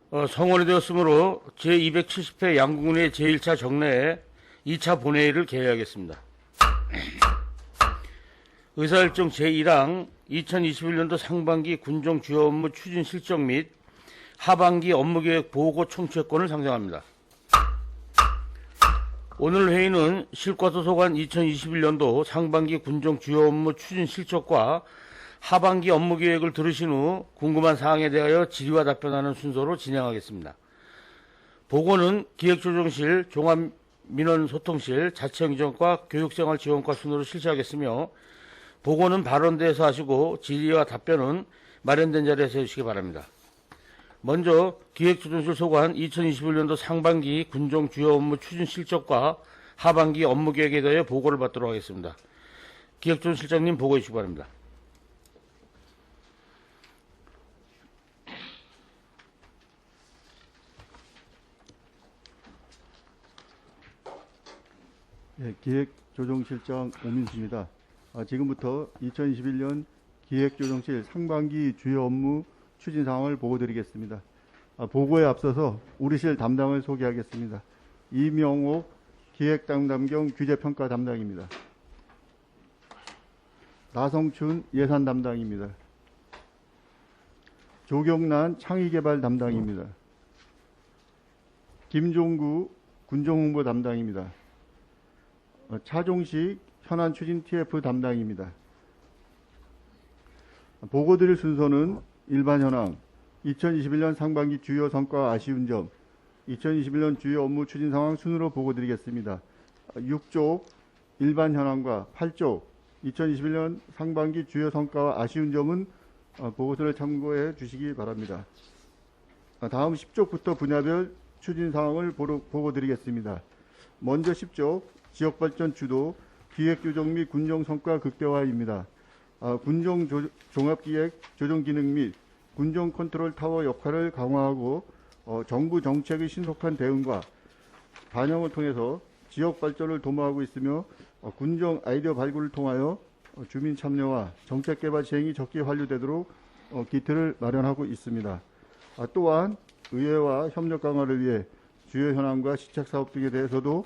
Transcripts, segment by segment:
성원이 되었으므로 제270회 양궁의 제1차 정례에 2차 본회의를 개회하겠습니다. 의사일정 제1항 2021년도 상반기 군정 주요 업무 추진 실적 및 하반기 업무계획 보고 청취권을 상정합니다. 오늘 회의는 실과도서관 2021년도 상반기 군정 주요 업무 추진 실적과 하반기 업무 계획을 들으신 후 궁금한 사항에 대하여 질의와 답변하는 순서로 진행하겠습니다. 보고는 기획조정실, 종합민원소통실, 자치행정과, 교육생활지원과 순으로 실시하겠으며 보고는 발언대에서 하시고 질의와 답변은 마련된 자리에서 해주시기 바랍니다. 먼저 기획조정실 소관 2021년도 상반기 군정 주요 업무 추진 실적과 하반기 업무 계획에 대하여 보고를 받도록 하겠습니다. 기획조정실장님 보고해 주시기 바랍니다. 예, 기획조정실장 오민수입니다. 지금부터 2021년 기획조정실 상반기 주요 업무 추진 사항을 보고드리겠습니다. 보고에 앞서서 우리 실 담당을 소개하겠습니다. 이명옥 기획담당 규제평가 담당입니다. 나성춘 예산 담당입니다. 조경란 창의개발 담당입니다. 김종구 군정홍보 담당입니다. 차종식 현안 추진 TF 담당입니다. 보고 드릴 순서는 일반 현황, 2021년 상반기 주요 성과 아쉬운 점, 2021년 주요 업무 추진 상황 순으로 보고 드리겠습니다. 6쪽 일반 현황과 8쪽 2021년 상반기 주요 성과와 아쉬운 점은 보고서를 참고해 주시기 바랍니다. 다음 10쪽부터 분야별 추진 상황을 보고 드리겠습니다. 먼저 10쪽 지역발전 주도, 기획조정 및 군정성과 극대화입니다. 군정 종합기획 조정기능 및 군정 컨트롤 타워 역할을 강화하고 정부 정책의 신속한 대응과 반영을 통해서 지역 발전을 도모하고 있으며 군정 아이디어 발굴을 통하여 주민 참여와 정책 개발 시행이 적기 완료되도록 기틀을 마련하고 있습니다. 또한 의회와 협력 강화를 위해 주요 현안과 시책 사업 등에 대해서도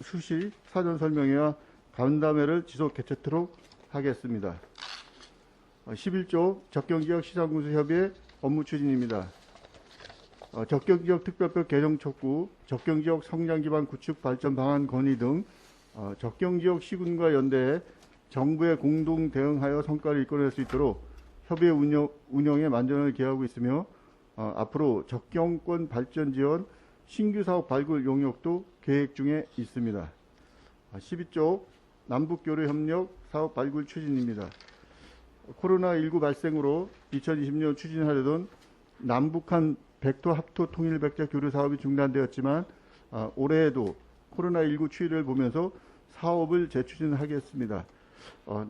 수시 사전 설명회와 간담회를 지속 개최토록 하겠습니다. 11조 적경지역 시장군수협의회 업무 추진입니다. 적경지역 특별법 개정 촉구, 적경지역 성장 기반 구축 발전 방안 건의 등 적경지역 시군과 연대해 정부에 공동 대응하여 성과를 이끌어낼 수 있도록 협의회 운영에 만전을 기하고 있으며 앞으로 적경권 발전 지원 신규 사업 발굴 용역도 계획 중에 있습니다. 12조 남북교류 협력 사업 발굴 추진입니다. 코로나19 발생으로 2020년 추진하려던 남북한 백토 합토 통일 백자 교류 사업이 중단되었지만 올해에도 코로나19 추이를 보면서 사업을 재추진하겠습니다.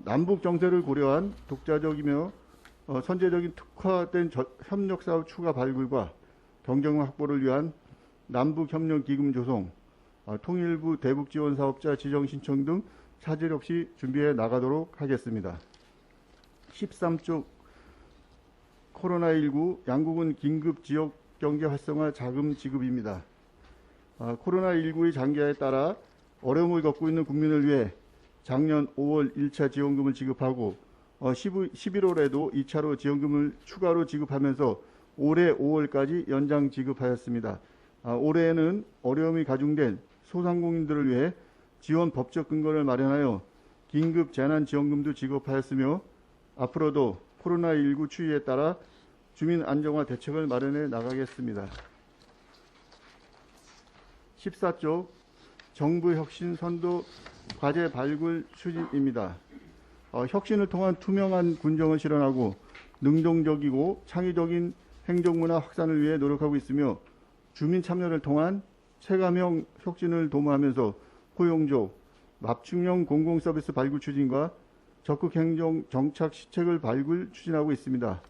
남북 정세를 고려한 독자적이며 선제적인 특화된 협력 사업 추가 발굴과 경쟁 확보를 위한 남북협력기금 조성, 통일부 대북지원사업자 지정 신청 등 차질 없이 준비해 나가도록 하겠습니다. 13조 코로나19 양국은 긴급 지역 경제 활성화 자금 지급입니다. 코로나19의 장기화에 따라 어려움을 겪고 있는 국민을 위해 작년 5월 1차 지원금을 지급하고 11월에도 2차로 지원금을 추가로 지급하면서 올해 5월까지 연장 지급하였습니다. 올해에는 어려움이 가중된 소상공인들을 위해 지원 법적 근거를 마련하여 긴급 재난지원금도 지급하였으며 앞으로도 코로나19 추이에 따라 주민 안정화 대책을 마련해 나가겠습니다. 14조 정부 혁신 선도 과제 발굴 추진입니다. 혁신을 통한 투명한 군정을 실현하고 능동적이고 창의적인 행정문화 확산을 위해 노력하고 있으며 주민 참여를 통한 체감형 혁신을 도모하면서 포용적, 맞춤형 공공서비스 발굴 추진과 적극행정 정착 시책을 발굴 추진하고 있습니다.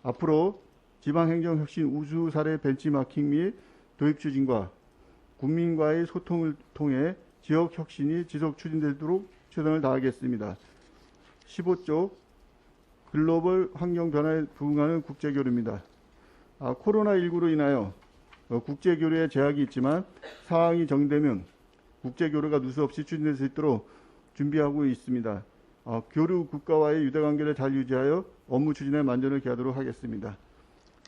앞으로 지방행정혁신 우수 사례 벤치마킹 및 도입 추진과 국민과의 소통을 통해 지역 혁신이 지속 추진되도록 최선을 다하겠습니다. 15조 글로벌 환경 변화에 부응하는 국제교류입니다. 코로나19로 인하여 국제교류에 제약이 있지만 상황이 정되면 국제교류가 누수 없이 추진될 수 있도록 준비하고 있습니다. 교류 국가와의 유대관계를 잘 유지하여 업무 추진에 만전을 기하도록 하겠습니다.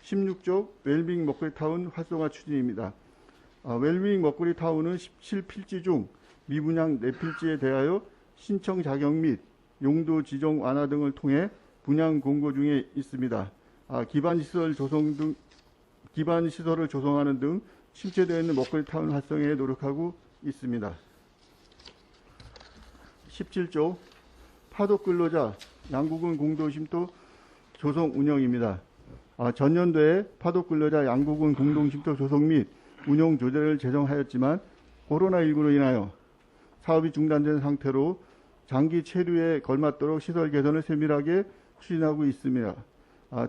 16조 웰빙 먹거리타운 활성화 추진입니다. 웰빙 먹거리타운은 17필지 중 미분양 4필지에 대하여 신청 자격 및 용도 지정 완화 등을 통해 분양 공고 중에 있습니다. 기반시설을 조성하는 등 실제되어 있는 먹거리타운 활성화에 노력하고 있습니다. 17조 파독근로자 양국은 공동쉼터 조성 운영입니다. 전년도에 파독근로자 양국은 공동쉼터 조성 및 운영 조례를 제정하였지만 코로나19로 인하여 사업이 중단된 상태로 장기 체류에 걸맞도록 시설 개선을 세밀하게 추진하고 있습니다.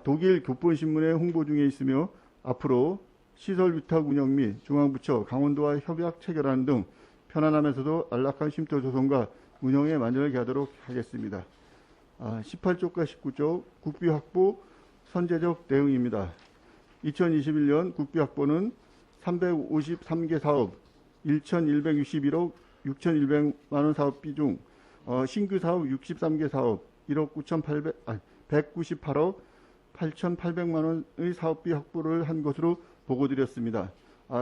독일 교폰신문에 홍보 중에 있으며 앞으로 시설 위탁 운영 및 중앙부처 강원도와 협약 체결하는 등 편안하면서도 안락한 쉼터 조성과 운영에 만전을 기하도록 하겠습니다. 18조과 19조 국비 확보 선제적 대응입니다. 2021년 국비 확보는 353개 사업 1,161억 6,100만 원 사업비 중 신규 사업 63개 사업 198억 8,800만 원의 사업비 확보를 한 것으로 보고드렸습니다.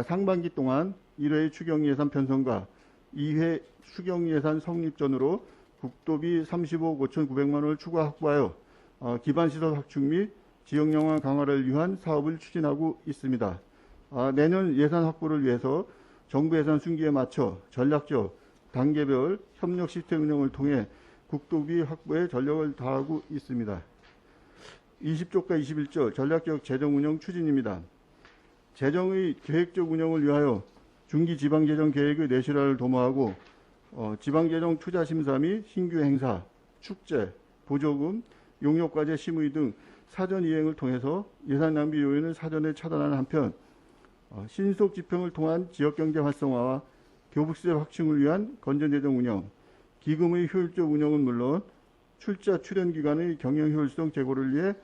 상반기 동안 1회 추경 예산 편성과 2회 추경 예산 성립 전으로 국도비 30억 5,900만 원을 추가 확보하여 기반시설 확충 및 지역 영화 강화를 위한 사업을 추진하고 있습니다. 내년 예산 확보를 위해서 정부 예산 순기에 맞춰 전략적 단계별 협력 시스템 운영을 통해 국도비 확보에 전력을 다하고 있습니다. 20조과 21조 전략적 재정 운영 추진입니다. 재정의 계획적 운영을 위하여 중기 지방재정 계획의 내실화를 도모하고 지방재정 투자 심사 및 신규 행사, 축제, 보조금, 용역과제 심의 등 사전 이행을 통해서 예산 낭비 요인을 사전에 차단하는 한편 신속 집행을 통한 지역경제 활성화와 교부세 확충을 위한 건전재정 운영, 기금의 효율적 운영은 물론 출자 출연 기관의 경영 효율성 제고를 위해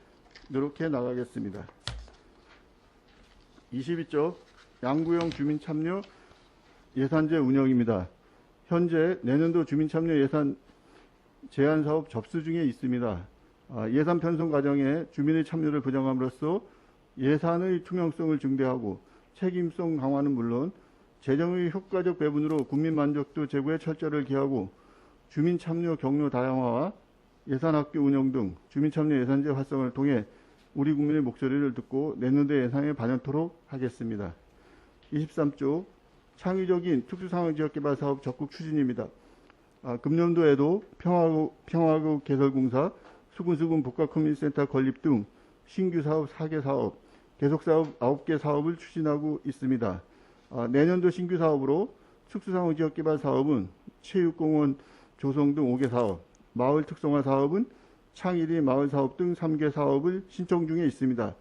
노력해 나가겠습니다. 22조 양구형 주민참여 예산제 운영입니다. 현재 내년도 주민참여 예산 제한사업 접수 중에 있습니다. 예산 편성 과정에 주민의 참여를 보장함으로써 예산의 투명성을 증대하고 책임성 강화는 물론 재정의 효과적 배분으로 국민 만족도 제고에 철저를 기하고 주민 참여 경로 다양화와 예산학교 운영 등 주민 참여 예산제 활성화를 통해 우리 국민의 목소리를 듣고 내년도 예산에 반영토록 하겠습니다. 23조 창의적인 특수상황지역개발 사업 적극 추진입니다. 금년도에도 평화구 개설공사, 수군수군 복합커뮤니티센터 건립 등 신규 사업 4개 사업, 계속 사업 9개 사업을 추진하고 있습니다. 내년도 신규 사업으로 특수상황지역개발 사업은 체육공원 조성 등 5개 사업, 마을 특성화 사업은 창의리 마을 사업 등 3개 사업을 신청 중에 있습니다.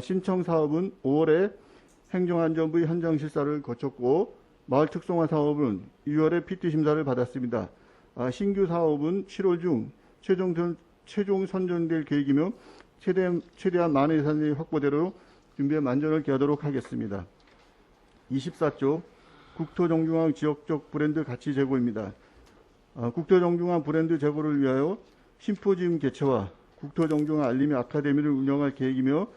신청 사업은 5월에 행정안전부의 현장 실사를 거쳤고 마을 특성화 사업은 6월에 PT 심사를 받았습니다. 신규 사업은 7월 중 최종 선정될 계획이며 최대한 많은 예산이 확보되도록 준비에 만전을 기하도록 하겠습니다. 24조 국토정중앙 지역적 브랜드 가치 제고입니다. 국토정중앙 브랜드 제고를 위하여 심포지움 개최와 국토정중앙 알림의 아카데미를 운영할 계획이며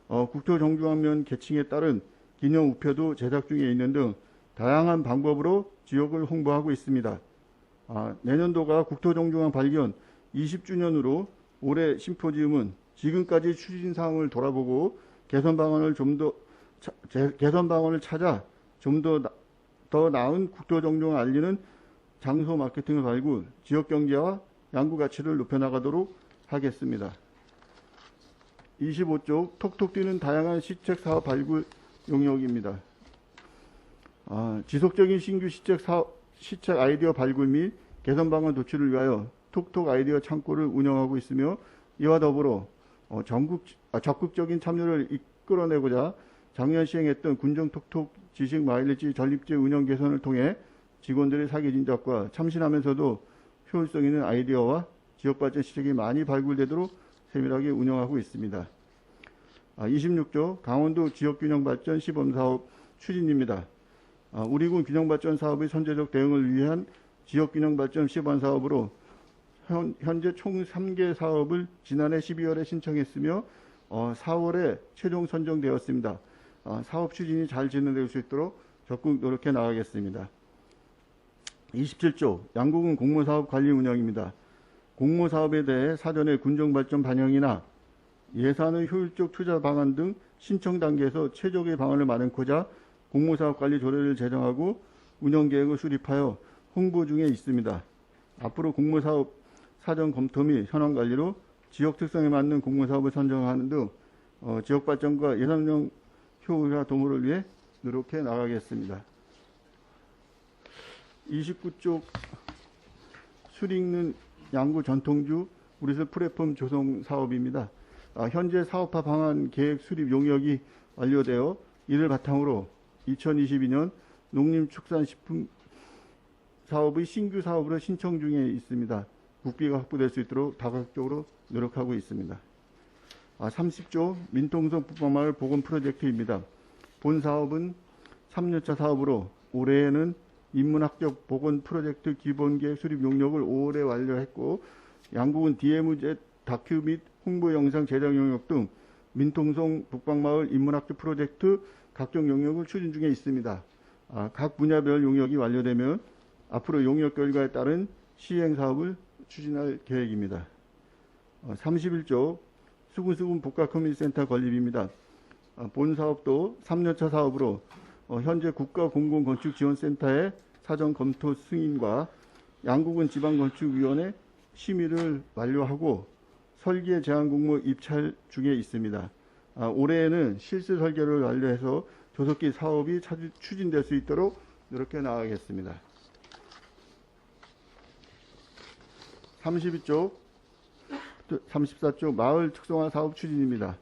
국토정중앙면 개칭에 따른 기념 우표도 제작 중에 있는 등 다양한 방법으로 지역을 홍보하고 있습니다. 내년도가 국토정중앙 발견 20주년으로 올해 심포지움은 지금까지 추진 사항을 돌아보고 개선 방안을 찾아 좀 더 나은 국토정중앙을 알리는 장소 마케팅을 발굴, 지역 경제와 양구 가치를 높여나가도록 하겠습니다. 25조 톡톡 뛰는 다양한 시책 사업 발굴 용역입니다. 지속적인 신규 시책 아이디어 발굴 및 개선 방안 도출을 위하여 톡톡 아이디어 창고를 운영하고 있으며 이와 더불어 적극적인 참여를 이끌어내고자 작년 시행했던 군정 톡톡 지식 마일리지 전립제 운영 개선을 통해 직원들의 사기 진작과 참신하면서도 효율성 있는 아이디어와 지역발전 시책이 많이 발굴되도록 세밀하게 운영하고 있습니다. 26조 강원도 지역균형발전 시범사업 추진입니다. 우리군 균형발전 사업의 선제적 대응을 위한 지역균형발전 시범사업으로 현재 총 3개 사업을 지난해 12월에 신청했으며 4월에 최종 선정되었습니다. 사업 추진이 잘 진행될 수 있도록 적극 노력해 나가겠습니다. 27조 양국은 공모사업 관리 운영입니다. 공모사업에 대해 사전에 군정발전 반영이나 예산의 효율적 투자 방안 등 신청 단계에서 최적의 방안을 마련하고자 공모사업 관리 조례를 제정하고 운영계획을 수립하여 홍보 중에 있습니다. 앞으로 공모사업 사전 검토 및 현황 관리로 지역 특성에 맞는 공모사업을 선정하는 등 지역 발전과 예산운영 효율화 도모를 위해 노력해 나가겠습니다. 29쪽 수리익는 양구 전통주 우리슬 플랫폼 조성 사업입니다. 현재 사업화 방안 계획 수립 용역이 완료되어 이를 바탕으로 2022년 농림축산식품 사업의 신규 사업으로 신청 중에 있습니다. 국비가 확보될 수 있도록 다각적으로 노력하고 있습니다. 30조 민통성 북방마을 복원 프로젝트입니다. 본 사업은 3년차 사업으로 올해에는 인문학적 복원 프로젝트 기본계획 수립 용역을 5월에 완료했고 양국은 DMZ 다큐 및 홍보 영상 제작 용역 등 민통성 북방마을 인문학적 프로젝트 각종 용역을 추진 중에 있습니다. 각 분야별 용역이 완료되면 앞으로 용역 결과에 따른 시행 사업을 추진할 계획입니다. 31조 수군수군 복합커뮤니티센터 건립입니다. 본 사업도 3년차 사업으로 현재 국가공공건축지원센터의 사전 검토 승인과 양국은 지방건축위원회 심의를 완료하고 설계 제안 공모 입찰 중에 있습니다. 올해에는 실습 설계를 완료해서 조속히 사업이 추진될 수 있도록 노력해 나가겠습니다. 34조 마을 특성화 사업 추진입니다.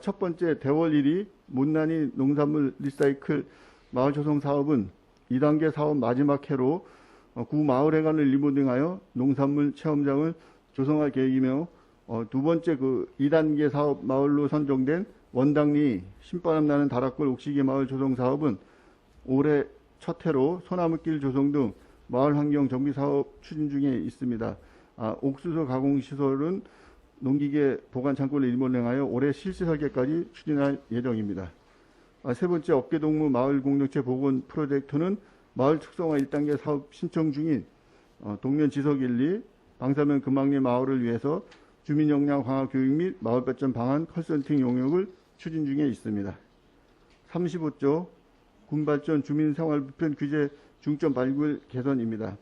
첫 번째 대월 1위 못난이 농산물 리사이클 마을 조성 사업은 2단계 사업 마지막 해로 구 마을회관을 리모델링하여 농산물 체험장을 조성할 계획이며 두 번째 2단계 사업 마을로 선정된 원당리 신바람 나는 다락골 옥시계 마을 조성 사업은 올해 첫 해로 소나무길 조성 등 마을 환경 정비 사업 추진 중에 있습니다. 옥수수 가공 시설은 농기계 보관 창고를 리모델링하여 올해 실시 설계까지 추진할 예정입니다. 세 번째 업계동무 마을 공동체 복원 프로젝트는 마을 특성화 1단계 사업 신청 중인 동면 지석 1, 2, 방사면 금왕리 마을을 위해서 주민 역량 강화 교육 및 마을 발전 방안 컨설팅 용역을 추진 중에 있습니다. 35조 군발전 주민생활 불편 규제 중점 발굴 개선입니다.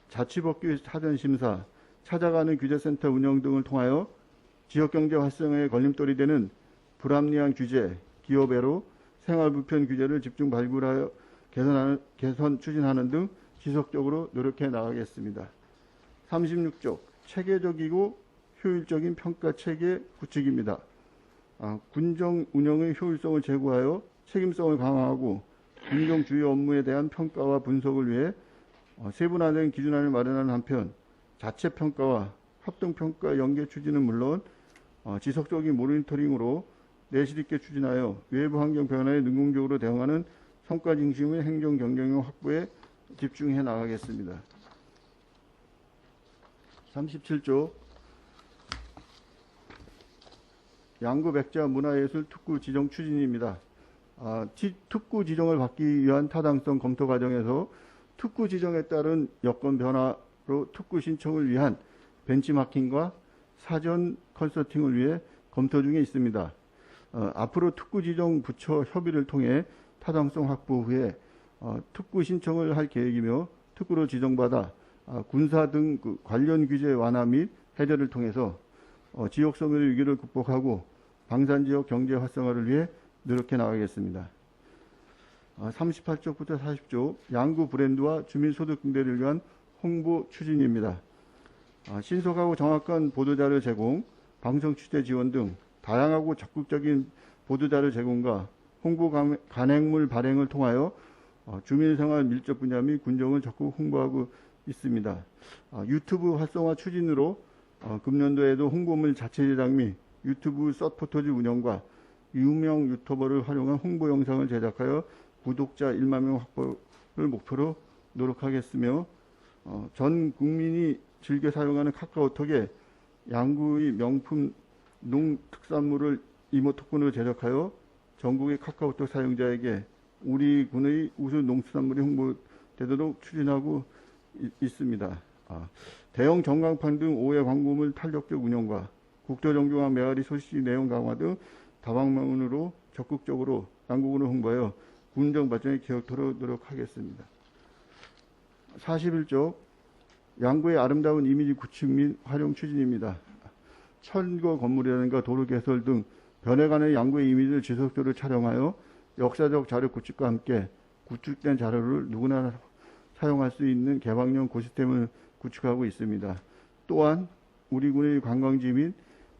자치법규 사전 심사, 찾아가는 규제센터 운영 등을 통하여 지역경제 활성화에 걸림돌이 되는 불합리한 규제, 기업애로 생활불편 규제를 집중 발굴하여 개선 추진하는 등 지속적으로 노력해 나가겠습니다. 36조 체계적이고 효율적인 평가 체계 구축입니다. 군정 운영의 효율성을 제고하여 책임성을 강화하고 군정 주요 업무에 대한 평가와 분석을 위해 세분화된 기준안을 마련하는 한편 자체 평가와 합동평가 연계 추진은 물론 지속적인 모니터링으로 내실 있게 추진하여 외부 환경 변화에 능동적으로 대응하는 성과 중심의 행정 경쟁력 확보에 집중해 나가겠습니다. 37조 양구 백자 문화예술 특구 지정 추진입니다. 특구 지정을 받기 위한 타당성 검토 과정에서 특구 지정에 따른 여건 변화로 특구 신청을 위한 벤치마킹과 사전 컨설팅을 위해 검토 중에 있습니다. 앞으로 특구 지정 부처 협의를 통해 타당성 확보 후에 특구 신청을 할 계획이며 특구로 지정받아 군사 등 관련 규제 완화 및 해제를 통해서 지역 소멸의 위기를 극복하고 방산지역 경제 활성화를 위해 노력해 나가겠습니다. 38조부터 40조 양구 브랜드와 주민소득 증대를 위한 홍보 추진입니다. 신속하고 정확한 보도자료 제공, 방송 취재 지원 등 다양하고 적극적인 보도자료 제공과 홍보 간행물 발행을 통하여 주민생활 밀접 분야 및 군정을 적극 홍보하고 있습니다. 유튜브 활성화 추진으로 금년도에도 홍보물 자체 제작 및 유튜브 서포터즈 운영과 유명 유튜버를 활용한 홍보 영상을 제작하여 구독자 1만 명 확보를 목표로 노력하겠으며 전 국민이 즐겨 사용하는 카카오톡에 양구의 명품 농특산물을 이모티콘으로 제작하여 전국의 카카오톡 사용자에게 우리 군의 우수 농수산물이 홍보되도록 추진하고 있습니다. 대형 전광판 등 오해 광고물 탄력적 운영과 국토정교와 메아리 소식 내용 강화 등 다방면으로 적극적으로 양구군을 홍보하여 군정 발전에 기여토록 노력하겠습니다. 41쪽 양구의 아름다운 이미지 구축 및 활용 추진입니다. 철거 건물이라든가 도로 개설 등 변해가는 양구의 이미지를 지속적으로 촬영하여 역사적 자료 구축과 함께 구축된 자료를 누구나 사용할 수 있는 개방형 고시스템을 구축하고 있습니다. 또한 우리 군의 관광지 및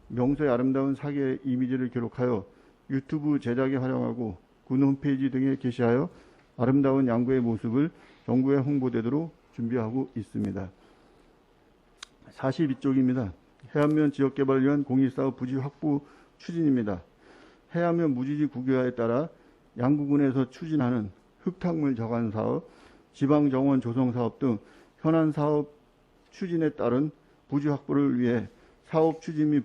명소의 아름다운 사계 이미지를 기록하여 유튜브 제작에 활용하고 군 홈페이지 등에 게시하여 아름다운 양구의 모습을 정부에 홍보되도록 준비하고 있습니다. 42쪽입니다. 해안면 지역개발을 위한 공익사업 부지 확보 추진입니다. 해안면 무지지 국유화에 따라 양구군에서 추진하는 흙탕물 저간 사업, 지방정원 조성 사업 등 현안 사업 추진에 따른 부지 확보를 위해 사업 추진 및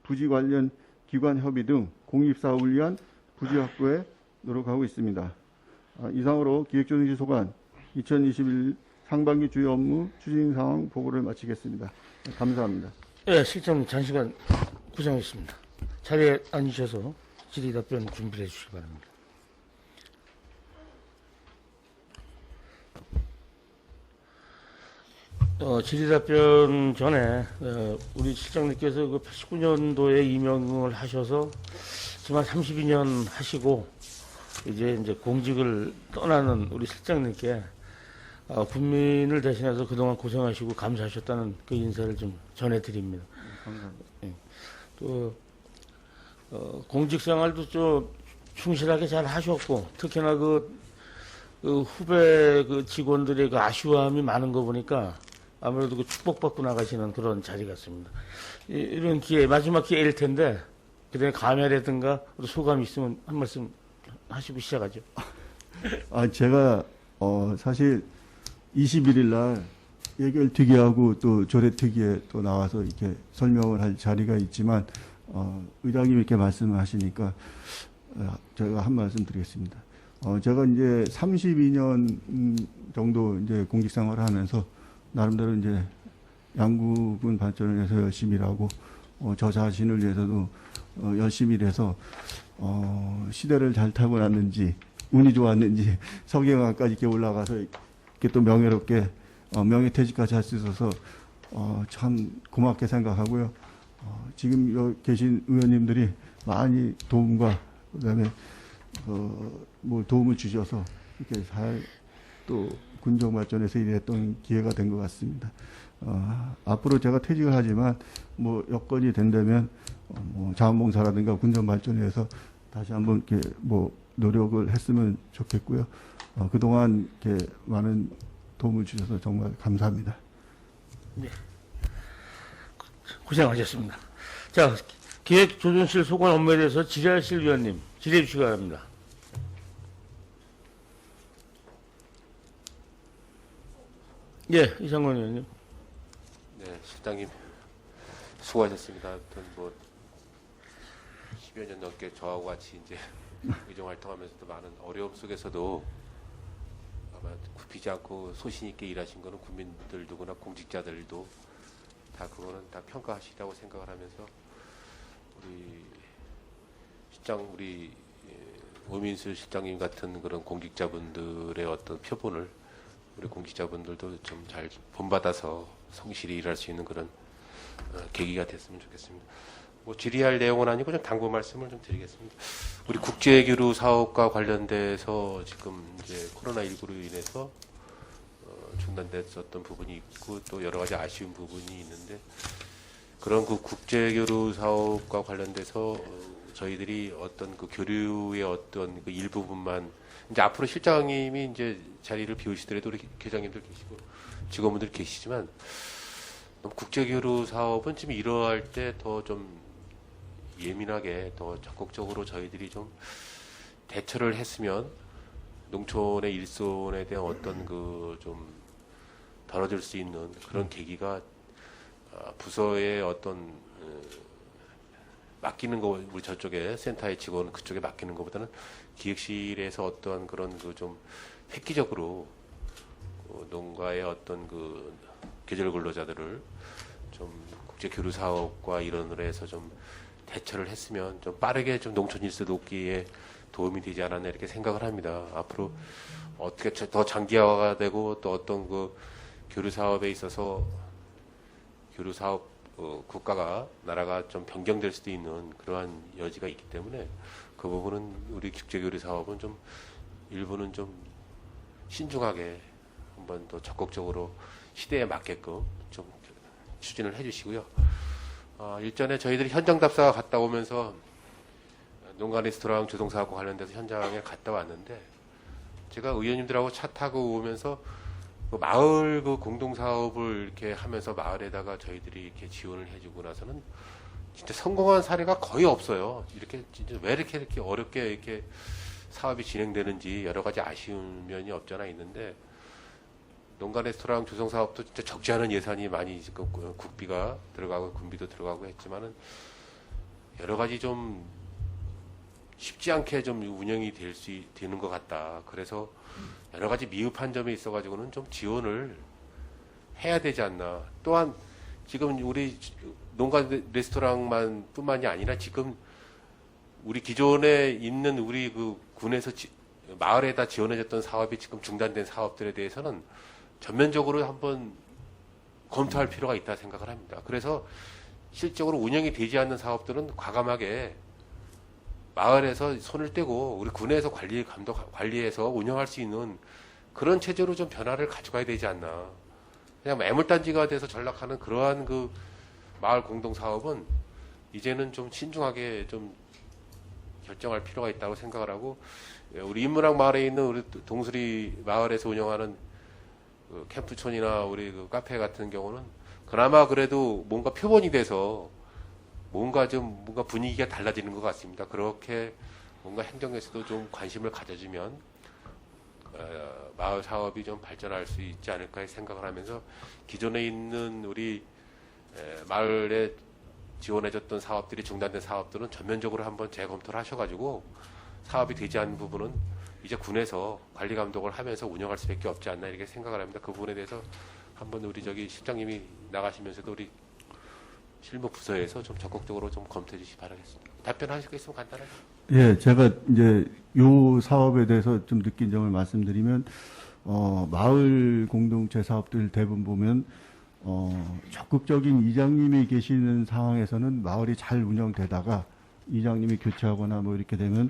부지 관련 기관 협의 등 공익사업을 위한 부지 확보에 노력하고 있습니다. 이상으로 기획조정실 소관 2021 상반기 주요 업무 추진 상황 보고를 마치겠습니다. 감사합니다. 예, 실장님 장시간 고생하셨습니다. 자리에 앉으셔서 질의답변 준비해 주시기 바랍니다. 질의답변 전에 우리 실장님께서 그 89년도에 임명을 하셔서 지금 한 32년 하시고 이제 공직을 떠나는 우리 실장님께 국민을 대신해서 그동안 고생하시고 감사하셨다는 그 인사를 좀 전해드립니다. 감사합니다. 예. 또 공직생활도 좀 충실하게 잘 하셨고 특히나 그 후배 그 직원들의 그 아쉬움이 많은 거 보니까 아무래도 그 축복받고 나가시는 그런 자리 같습니다. 이런 기회 마지막 기회일 텐데 그다음에 감회라든가 소감이 있으면 한 말씀 하시고 시작하죠. 제가 사실 21일 날 예결특위하고 또 조례특위에 또 나와서 이렇게 설명을 할 자리가 있지만 의장님 이렇게 말씀을 하시니까 제가 한 말씀 드리겠습니다. 제가 이제 32년 정도 이제 공직생활을 하면서 나름대로 이제 양구군 발전을 위해서 열심히 일하고 저 자신을 위해서도 열심히 일해서 시대를 잘 타고 났는지 운이 좋았는지 서경학까지 이렇게 올라가서 이렇게 또 명예롭게 명예퇴직까지 할 수 있어서 참 고맙게 생각하고요. 지금 여기 계신 의원님들이 많이 도움과 그다음에 뭐 도움을 주셔서 이렇게 잘 또 군정 발전에서 일했던 기회가 된 것 같습니다. 앞으로 제가 퇴직을 하지만 뭐 여건이 된다면 뭐 자원봉사라든가 군정 발전에서 다시 한번 이렇게 뭐 노력을 했으면 좋겠고요. 그동안 이렇게 많은 도움을 주셔서 정말 감사합니다. 네. 고생하셨습니다. 자, 기획조정실 소관 업무에 대해서 질의하실 위원님 질의해 주시기 바랍니다. 예, 이상권 의원님. 네, 실장님 수고하셨습니다. 아무튼 뭐 10여 년 넘게 저하고 같이 이제 의정 활동하면서도 많은 어려움 속에서도 아마 굽히지 않고 소신 있게 일하신 거는 국민들 누구나 공직자들도 다 그거는 다 평가하시라고 생각을 하면서 우리 실장 우리 오민수 실장님 같은 그런 공직자분들의 어떤 표본을 우리 공직자분들도 좀 잘 본받아서 성실히 일할 수 있는 그런 계기가 됐으면 좋겠습니다. 뭐 질의할 내용은 아니고 좀 당부 말씀을 좀 드리겠습니다. 우리 국제교류 사업과 관련돼서 지금 이제 코로나19로 인해서 중단됐었던 부분이 있고 또 여러 가지 아쉬운 부분이 있는데 그런 그 국제교류 사업과 관련돼서 저희들이 어떤 그 교류의 어떤 그 일부분만 이제 앞으로 실장님이 이제 자리를 비우시더라도 우리 계장님들 계시고 직원분들 계시지만 국제교류 사업은 지금 이러할 때 더 좀 예민하게 더 적극적으로 저희들이 좀 대처를 했으면 농촌의 일손에 대한 어떤 그 좀 덜어질 수 있는 그런 계기가 부서의 어떤 맡기는 거 우리 저쪽에 센터의 직원 그쪽에 맡기는 것보다는 기획실에서 어떠한 그런 그 좀 획기적으로 농가의 어떤 그 계절 근로자들을 좀 국제 교류 사업과 일원으로 해서 좀 대처를 했으면 좀 빠르게 좀 농촌 일수 돕기에 도움이 되지 않았나 이렇게 생각을 합니다. 앞으로 어떻게 더 장기화가 되고 또 어떤 그 교류 사업에 있어서 교류 사업 국가가 나라가 좀 변경될 수도 있는 그러한 여지가 있기 때문에 그 부분은 우리 국제 교류 사업은 좀 일부는 좀 신중하게 한번 더 적극적으로 시대에 맞게끔 좀 추진을 해주시고요. 일전에 저희들이 현장 답사 갔다 오면서 농가 레스토랑 조성사업과 관련돼서 현장에 갔다 왔는데 제가 의원님들하고 차 타고 오면서 그 마을 그 공동사업을 이렇게 하면서 마을에다가 저희들이 이렇게 지원을 해주고 나서는 진짜 성공한 사례가 거의 없어요. 이렇게 진짜 왜 이렇게 어렵게 이렇게 사업이 진행되는지 여러 가지 아쉬운 면이 없잖아 있는데 농가 레스토랑 조성 사업도 진짜 적지 않은 예산이 많이 지금 국비가 들어가고 군비도 들어가고 했지만은 여러 가지 좀 쉽지 않게 좀 운영이 되는 것 같다. 그래서 여러 가지 미흡한 점이 있어가지고는 좀 지원을 해야 되지 않나. 또한 지금 우리 농가 레스토랑만 뿐만이 아니라 지금 우리 기존에 있는 우리 그 군에서 마을에다 지원해줬던 사업이 지금 중단된 사업들에 대해서는 전면적으로 한번 검토할 필요가 있다 생각을 합니다. 그래서 실적으로 운영이 되지 않는 사업들은 과감하게 마을에서 손을 떼고 우리 군에서 관리해서 운영할 수 있는 그런 체제로 좀 변화를 가져가야 되지 않나. 그냥 매물단지가 돼서 전락하는 그러한 그 마을 공동 사업은 이제는 좀 신중하게 좀 결정할 필요가 있다고 생각을 하고 우리 인문학 마을에 있는 우리 동수리 마을에서 운영하는 그 캠프촌이나 우리 그 카페 같은 경우는 그나마 그래도 뭔가 표본이 돼서 뭔가 분위기가 달라지는 것 같습니다. 그렇게 뭔가 행정에서도 좀 관심을 가져주면 마을 사업이 좀 발전할 수 있지 않을까 생각을 하면서 기존에 있는 우리 마을에 지원해줬던 사업들이 중단된 사업들은 전면적으로 한번 재검토를 하셔가지고 사업이 되지 않는 부분은 이제 군에서 관리 감독을 하면서 운영할 수밖에 없지 않나 이렇게 생각을 합니다. 그 부분에 대해서 한번 우리 실장님이 나가시면서도 우리 실무 부서에서 좀 적극적으로 좀 검토해 주시기 바라겠습니다. 답변하실 거 있으면 간단하게. 예, 제가 이제 요 사업에 대해서 좀 느낀 점을 말씀드리면, 마을 공동체 사업들 대부분 보면, 적극적인 이장님이 계시는 상황에서는 마을이 잘 운영되다가 이장님이 교체하거나 뭐 이렇게 되면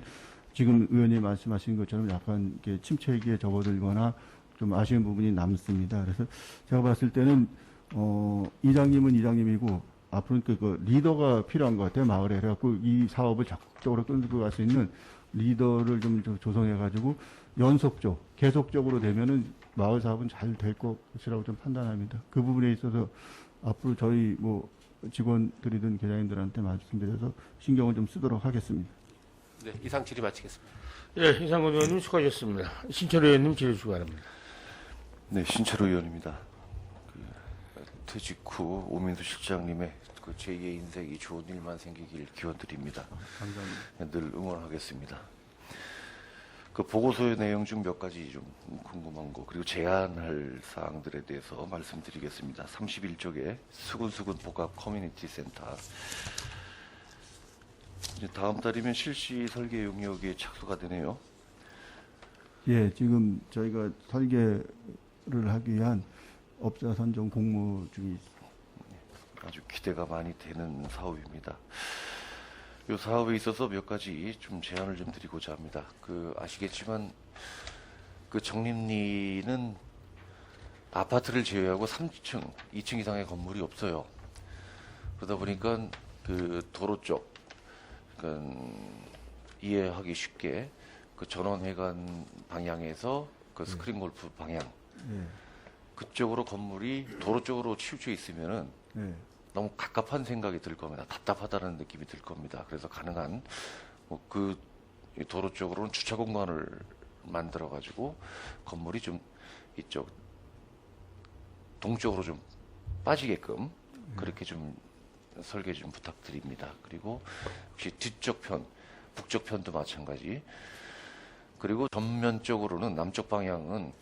지금 의원님 말씀하신 것처럼 약간 이렇게 침체기에 접어들거나 좀 아쉬운 부분이 남습니다. 그래서 제가 봤을 때는, 이장님은 이장님이고 앞으로는 그 리더가 필요한 것 같아요, 마을에. 그래갖고 이 사업을 적극적으로 끌고 갈 수 있는 리더를 좀 조성해가지고 계속적으로 되면은 마을 사업은 잘 될 것이라고 좀 판단합니다. 그 부분에 있어서 앞으로 저희 뭐 직원들이든 계장님들한테 말씀드려서 신경을 좀 쓰도록 하겠습니다. 네, 이상 질의 마치겠습니다. 예, 이상권 의원님 수고하셨습니다. 신철 의원님 질의 주시기 바랍니다. 네, 신철호 의원입니다. 퇴직 후 오민수 실장님의 그 제2의 인생이 좋은 일만 생기길 기원드립니다. 감사합니다. 늘 응원하겠습니다. 그 보고서의 내용 중 몇 가지 좀 궁금한 거 그리고 제안할 사항들에 대해서 말씀드리겠습니다. 31쪽에 수군수군 복합 커뮤니티 센터 이제 다음 달이면 실시 설계 용역에 착수가 되네요. 예, 지금 저희가 설계를 하기 위한 업자 선정 공모 중에 있습니다. 아주 기대가 많이 되는 사업입니다. 이 사업에 있어서 몇 가지 좀 제안을 좀 드리고자 합니다. 아시겠지만 정림리는 아파트를 제외하고 3층, 2층 이상의 건물이 없어요. 그러다 보니까 도로 쪽, 이해하기 쉽게 전원회관 방향에서 스크린 골프 방향 예, 그쪽으로 건물이 도로 쪽으로 치우쳐 있으면은 예. 너무 갑갑한 생각이 들 겁니다. 답답하다는 느낌이 들 겁니다. 그래서 가능한 그 도로 쪽으로는 주차 공간을 만들어 가지고 건물이 좀 이쪽 동쪽으로 좀 빠지게끔 그렇게 좀 설계 좀 부탁드립니다. 그리고 역시 뒤쪽 편, 북쪽 편도 마찬가지. 그리고 전면적으로는 남쪽 방향은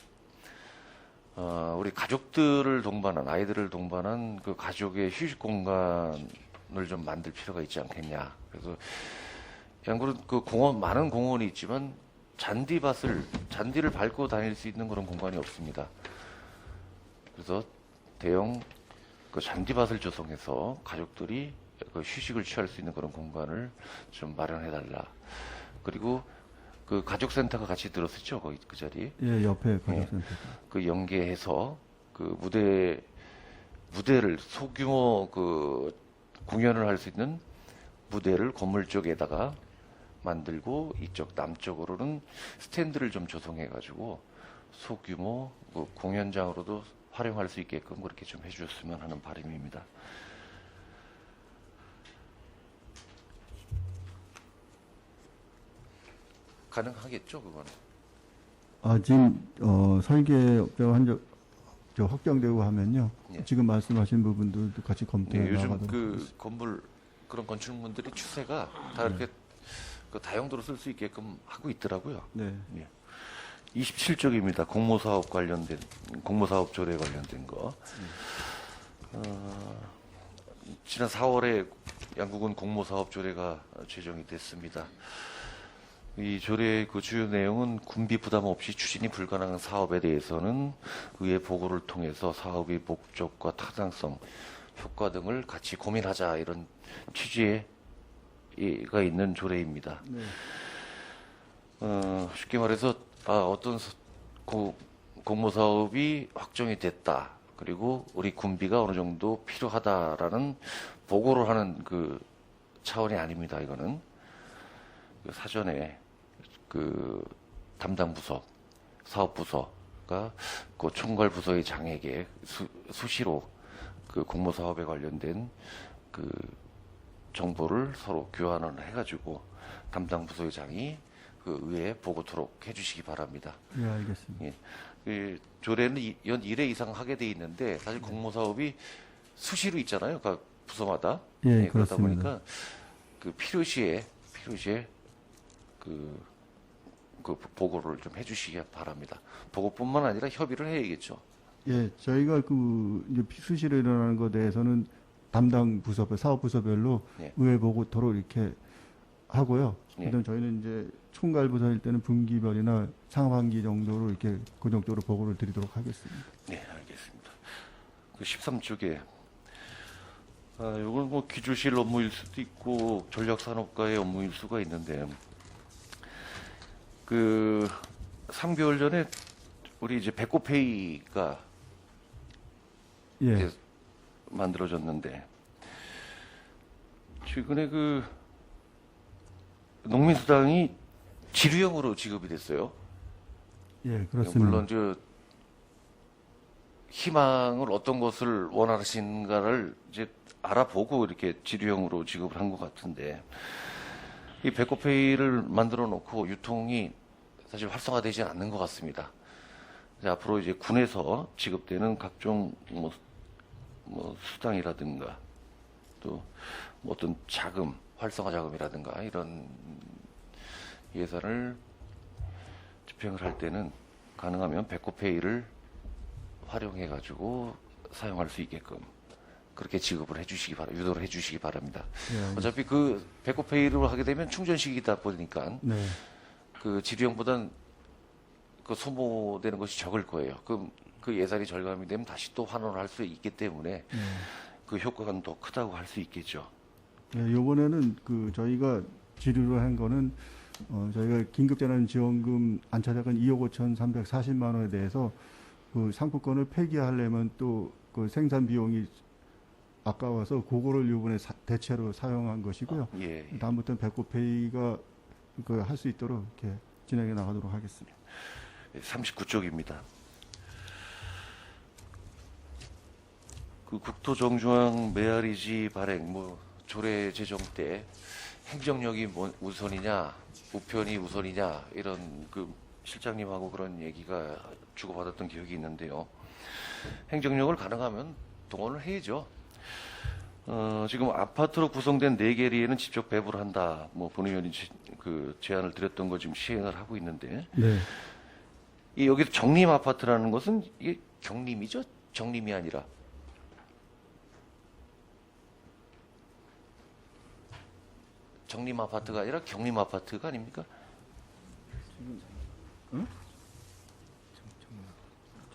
우리 가족들을 동반한 아이들을 동반한 그 가족의 휴식 공간을 좀 만들 필요가 있지 않겠냐. 그래서 양구는 그 공원 많은 공원이 있지만 잔디를 밟고 다닐 수 있는 그런 공간이 없습니다. 그래서 대형 그 잔디밭을 조성해서 가족들이 그 휴식을 취할 수 있는 그런 공간을 좀 마련해 달라. 그리고 그 가족센터가 같이 들었었죠, 거기 그 자리. 예, 옆에 가족센터. 그 연계해서 그 무대를 소규모 그 공연을 할 수 있는 무대를 건물 쪽에다가 만들고 이쪽 남쪽으로는 스탠드를 좀 조성해 가지고 소규모 그 공연장으로도 활용할 수 있게끔 그렇게 좀 해주셨으면 하는 바람입니다. 가능하겠죠, 그건? 지금 설계업자가 저 확정되고 하면요. 예. 지금 말씀하신 부분들도 같이 검토해 요즘 나가도록 그 하겠습니다. 건물 그런 건축물들이 추세가 다 이렇게 그 다용도로 쓸 수 있게끔 하고 있더라고요. 네. 27쪽입니다. 공모사업 조례 관련된 거. 지난 4월에 양국은 공모사업 조례가 제정이 됐습니다. 이 조례의 그 주요 내용은 군비 부담 없이 추진이 불가능한 사업에 대해서는 의회 보고를 통해서 사업의 목적과 타당성, 효과 등을 같이 고민하자 이런 취지가 있는 조례입니다. 네. 쉽게 말해서 어떤 공모사업이 확정이 됐다. 그리고 우리 군비가 어느 정도 필요하다라는 보고를 하는 그 차원이 아닙니다. 이거는 그 사전에 그 담당 부서, 사업 부서가 그 총괄 부서의 장에게 수시로 그 공모사업에 관련된 그 정보를 서로 교환을 해가지고 담당 부서의 장이 그 의회에 보고토록 해주시기 바랍니다. 예, 알겠습니다. 예. 그 조례는 연 1회 이상 하게 돼 있는데 사실 공모사업이 수시로 있잖아요. 각 부서마다. 예, 그러다 그렇습니다. 보니까 그 필요시에 그 보고를 좀 해주시기 바랍니다. 보고뿐만 아니라 협의를 해야겠죠. 예, 저희가 이제 수시로 일어나는 것에 대해서는 담당 부서별, 사업 부서별로 예. 의회 보고토록 이렇게 하고요. 예. 그다음 저희는 이제 총괄 부서일 때는 분기별이나 상반기 정도로 이렇게 고정적으로 보고를 드리도록 하겠습니다. 네, 알겠습니다. 그 13쪽에 이건 뭐 기조실 업무일 수도 있고 전략산업과의 업무일 수가 있는데 그 3개월 전에 우리 이제 백고페이가 예, 이제 만들어졌는데 최근에 그 농민수당이 지류형으로 지급이 됐어요. 예, 그렇습니다. 물론 저 희망을 어떤 것을 원하시는가를 이제 알아보고 이렇게 지류형으로 지급을 한 것 같은데 이 백고페이를 만들어 놓고 유통이 사실 활성화되지 않는 것 같습니다. 이제 앞으로 이제 군에서 지급되는 각종 뭐 수당이라든가 또 뭐 어떤 자금, 활성화 자금이라든가 이런 예산을 집행을 할 때는 가능하면 백고페이를 활용해 가지고 사용할 수 있게끔 그렇게 지급을 해주시기 유도를 해주시기 바랍니다. 예, 어차피 그 백고페이로 하게 되면 충전식이다 보니까 네, 그 지류형보다는 그 소모되는 것이 적을 거예요. 그 예산이 절감이 되면 다시 또 환원을 할 수 있기 때문에 예. 그 효과가 더 크다고 할 수 있겠죠. 예, 요번에는 저희가 지류를 한 거는 저희가 긴급재난지원금 안차작은 2억 5,340만 원에 대해서 그 상품권을 폐기하려면 또 그 생산 비용이 아까워서 그거를 이번에 대체로 사용한 것이고요. 예. 다음부터는 백고페이가 할 수 있도록 이렇게 진행해 나가도록 하겠습니다. 39쪽입니다. 그 국토정중앙 메아리지 발행 뭐 조례 제정 때 행정력이 우선이냐 우편이 우선이냐 이런 그 실장님하고 그런 얘기가 주고받았던 기억이 있는데요. 행정력을 가능하면 동원을 해야죠. 지금 아파트로 구성된 4개리에는 직접 배부를 한다. 뭐 본의원이 그 제안을 드렸던 거 지금 시행을 하고 있는데 네. 이 여기 정림 아파트라는 것은 이게 경림이죠? 정림이 아니라 정림 아파트가 아니라 경림 아파트가 아닙니까?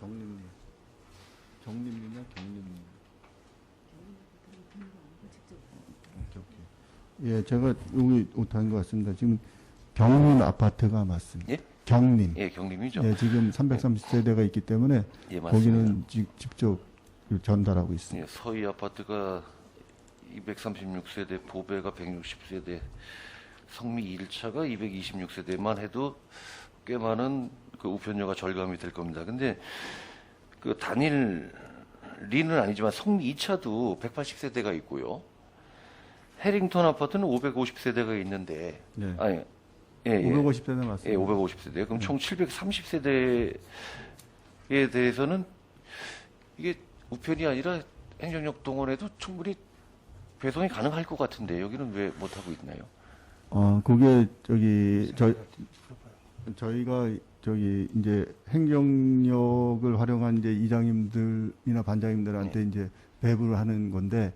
정림리. 정림리냐 경림리. 예, 제가 여기 못한 것 같습니다. 지금 경림 아파트가 맞습니다. 예? 경림. 예, 경림이죠. 네, 지금 330세대가 있기 때문에 예, 맞습니다. 거기는 직접 전달하고 있습니다. 예, 서희 아파트가 236세대, 보배가 160세대, 성미 1차가 226세대만 해도 꽤 많은 그 우편료가 절감이 될 겁니다. 근데 그 단일 리는 아니지만 성미 2차도 180세대가 있고요. 해링턴 아파트는 550세대가 있는데, 네. 아니, 예, 예. 550세대 맞습니다. 예, 550세대. 그럼 총 730세대에 대해서는 이게 우편이 아니라 행정력 동원에도 충분히 배송이 가능할 것 같은데 여기는 왜 못하고 있나요? 그게 저희가 이제 행정력을 활용한 이제 이장님들이나 반장님들한테 이제 배부를 하는 건데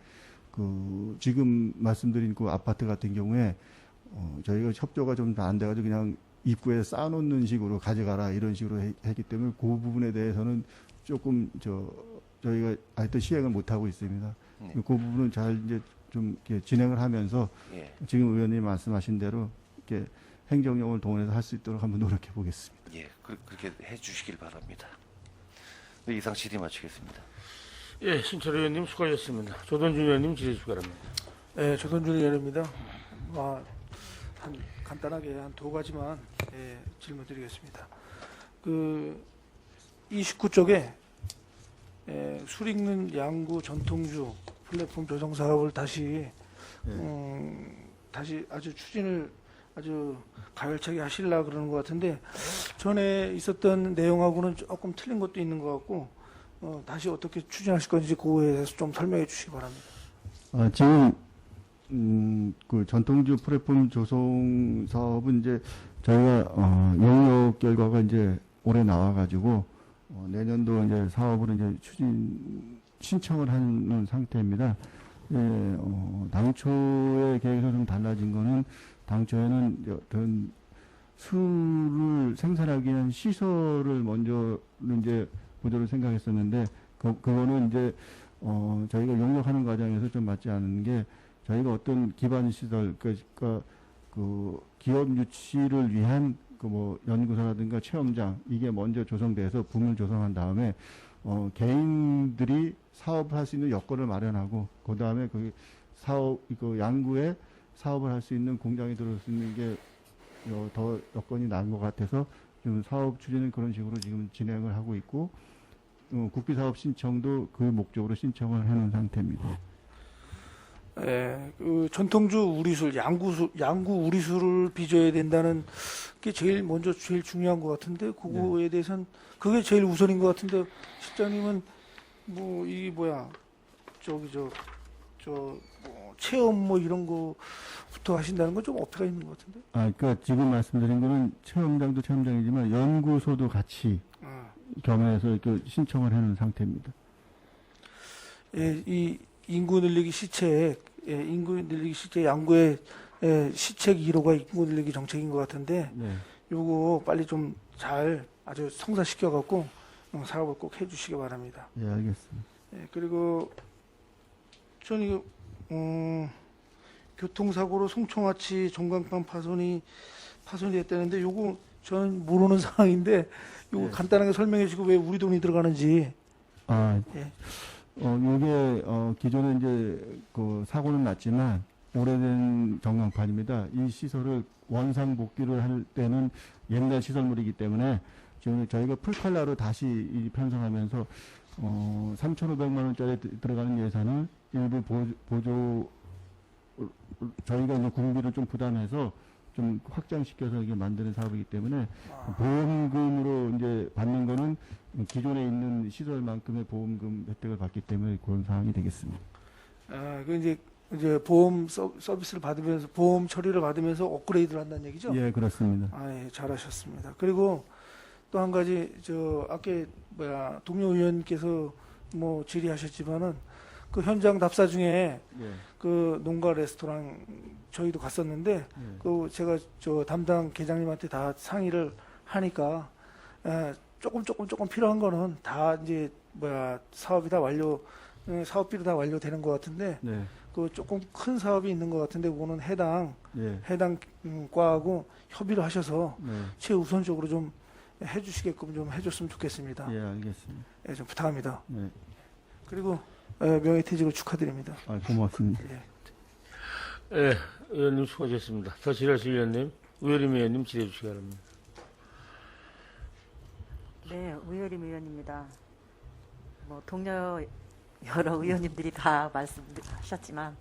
지금 말씀드린 그 아파트 같은 경우에 저희가 협조가 좀 안 돼가지고 그냥 입구에 쌓아놓는 식으로 가져가라 이런 식으로 했기 때문에 그 부분에 대해서는 조금 저희가 하여튼 시행을 못 하고 있습니다. 네. 그 부분은 잘 이제 좀 이렇게 진행을 하면서 예, 지금 의원님 말씀하신 대로 이렇게 행정력을 동원해서 할 수 있도록 한번 노력해 보겠습니다. 예, 그렇게 해주시길 바랍니다. 네, 이상 질의 마치겠습니다. 예, 신철 의원님 수고하셨습니다. 조던준 의원님 질의 주시 바랍니다. 네, 조선준 의원입니다. 간단하게 한 2가지만 질문드리겠습니다. 그 29쪽에 수익는 양구 전통주 플랫폼 조성 사업을 다시 다시 아주 추진을 아주 가열차게 하시려고 그러는 것 같은데 전에 있었던 내용하고는 조금 틀린 것도 있는 것 같고 다시 어떻게 추진하실 건지 그거에 대해서 좀 설명해 주시기 바랍니다. 지금 그 전통주 플랫폼 조성 사업은 이제 저희가 용역 결과가 이제 올해 나와가지고 내년도 이제 사업을 이제 신청을 하는 상태입니다. 예, 당초의 계획에서 좀 달라진 거는 당초에는 어떤 술을 생산하기 위한 시설을 먼저 이제 보조를 생각했었는데 그거는 이제 저희가 용역하는 과정에서 좀 맞지 않은 게 저희가 어떤 기반 시설 그러니까 그 기업 유치를 위한 그 뭐 연구소라든가 체험장 이게 먼저 조성돼서 붐을 조성한 다음에 개인들이 사업을 할 수 있는 여건을 마련하고 그 다음에 그 사업 그 양구에 사업을 할 수 있는 공장이 들어올 수 있는 게 더 여건이 나은 것 같아서 지금 사업 추진은 그런 식으로 지금 진행을 하고 있고 국비사업 신청도 그 목적으로 신청을 해놓은 상태입니다. 그 전통주 우리술, 양구 우리술을 빚어야 된다는 게 제일 중요한 것 같은데 그거에 대해서는 그게 제일 우선인 것 같은데 실장님은 뭐 이게 뭐야 뭐 체험 뭐 이런 거부터 하신다는 건 좀 어폐가 있는 것 같은데? 그러니까 지금 말씀드린 거는 체험장도 체험장이지만 연구소도 같이 겸해서 이렇게 신청을 해놓은 상태입니다. 이 인구 늘리기 시책, 양구의 시책 1호가 인구 늘리기 정책인 것 같은데, 네. 요거 빨리 좀 잘 아주 성사시켜갖고 사업을 꼭 해주시기 바랍니다. 예, 알겠습니다. 그리고 전 이거 교통사고로 송청아치 종강판 파손이 됐다는데 요거 저는 모르는 상황인데 요거 간단하게 설명해 주시고 왜 우리 돈이 들어가는지. 예. 요게, 기존에 이제, 그, 사고는 났지만, 오래된 전광판입니다. 이 시설을 원상 복귀를 할 때는 옛날 시설물이기 때문에, 지금 저희가 풀컬러로 다시 편성하면서, 3,500만 원짜리 들어가는 예산을 일부 보조 저희가 이제 국비를 좀 부담해서 좀 확장시켜서 이게 만드는 사업이기 때문에 보험금으로 이제 받는 거는 기존에 있는 시설만큼의 보험금 혜택을 받기 때문에 그런 상황이 되겠습니다. 그 이제 보험 서비스를 받으면서 보험 처리를 받으면서 업그레이드를 한다는 얘기죠? 예, 그렇습니다. 예, 잘하셨습니다. 그리고 또 한 가지 아까 동료 의원께서 뭐 질의하셨지만은 그 현장 답사 중에 예. 그 농가 레스토랑 저희도 갔었는데 그 제가 저 담당 계장님한테 다 상의를 하니까 조금 필요한 거는 다 이제 사업이 다 사업비로 다 완료되는 것 같은데 네. 그 조금 큰 사업이 있는 것 같은데 그거는 해당 예. 과하고 협의를 하셔서 네. 최우선적으로 좀 해주시게끔 좀 해줬으면 좋겠습니다. 예, 알겠습니다. 예, 좀 부탁합니다. 네. 그리고 명예퇴직을 축하드립니다. 고맙습니다. 예. 예, 의원님 수고하셨습니다. 더 질의하실 의원님, 우여림 의원님 질의해 주시기 바랍니다. 네, 우여림 의원입니다. 뭐 동료 여러 의원님들이 다 말씀하셨지만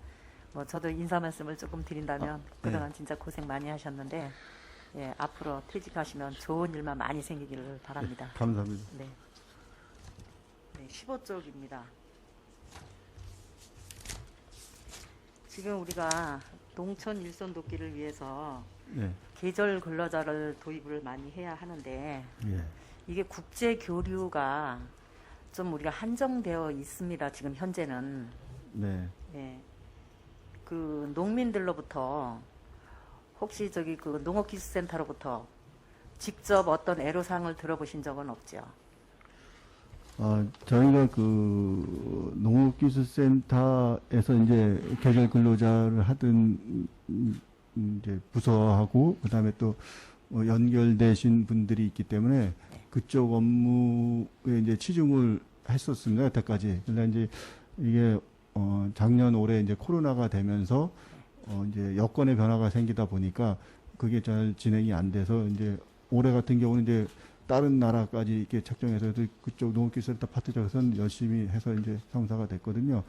뭐 저도 인사 말씀을 조금 드린다면 그동안 진짜 고생 많이 하셨는데 예, 앞으로 퇴직하시면 좋은 일만 많이 생기기를 바랍니다. 감사합니다. 네. 네, 15쪽입니다. 지금 우리가 농촌 일손 돕기를 위해서 네. 계절 근로자를 도입을 많이 해야 하는데 예. 이게 국제 교류가 좀 우리가 한정되어 있습니다. 지금 현재는 네. 예. 그 농민들로부터 혹시 그 농업기술센터로부터 직접 어떤 애로사항을 들어보신 적은 없죠? 저희가 그 농업기술센터에서 이제 계절 근로자를 하던 이제 부서하고 그다음에 또 연결되신 분들이 있기 때문에 그쪽 업무에 이제 치중을 했었습니다. 여태까지. 근데 이제 이게 작년 올해 이제 코로나가 되면서 이제 여건의 변화가 생기다 보니까 그게 잘 진행이 안 돼서 이제 올해 같은 경우는 이제 다른 나라까지 이렇게 책정해서 그쪽 농업기술센터 파트 쪽에서는 열심히 해서 이제 성사가 됐거든요.